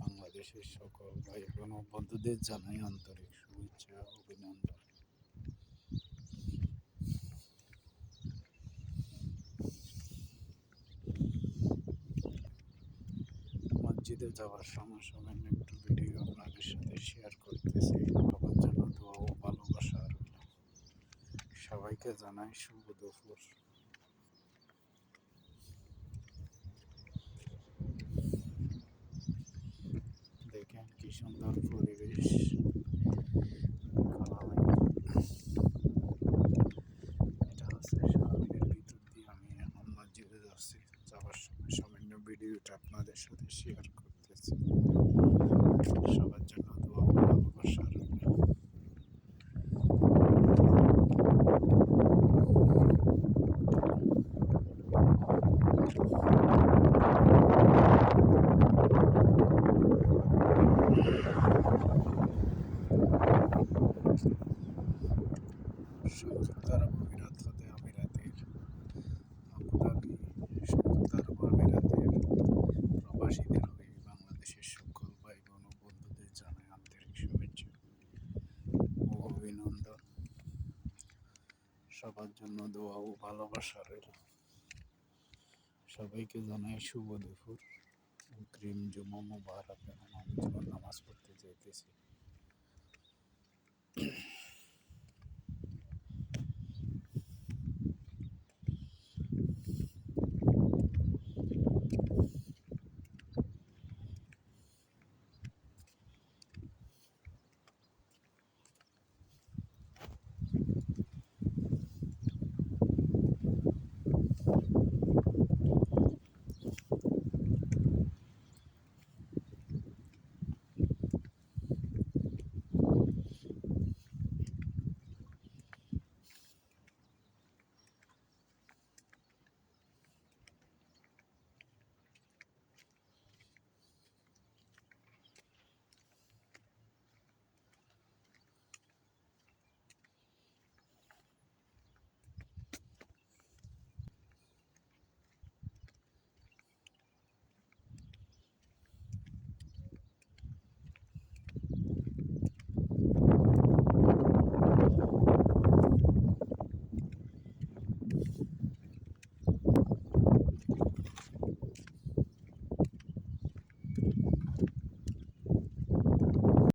বাংলাদেশের সকল ভাই বোন ও বন্ধুদের জানাই আন্তরিক শুভেচ্ছা ও অভিনন্দন। মসজিদে যাওয়ার সময় সামান্য একটু ভিডিও আপনাদের সাথে শেয়ার করতেছি। সবার জন্য দোয়া ও ভালোবাসা রইল। সবাইকে জানাই শুভ দুপুর। দেখেন কি সুন্দর পরিবেশ। এটা হচ্ছে শহরের ভিতর দিয়ে আমি এখন মসজিদে যাচ্ছি। যাওয়ার সময় সামান্য ভিডিওটা আপনাদের সাথে শেয়ার করতেছি। সবার জন্য দোয়া ও ভালোবাসা রইল। সংযুক্ত আরব আমিরাত হতে আমিরাতের আবুধাবি সংযুক্ত আরব আমিরাতের প্রবাসীদের হয়ে বাংলাদেশের সকল ভাই বোন ও বন্ধুদের জানাই আন্তরিক শুভেচ্ছা ও অভিনন্দন। সবার জন্য দোয়া ও ভালোবাসা রইল। সবাইকে জানাই শুভ দুপুর। অগ্রিম জুমা মুবারক। এখন আমি যখন নামাজ পড়তে যাইতেছি।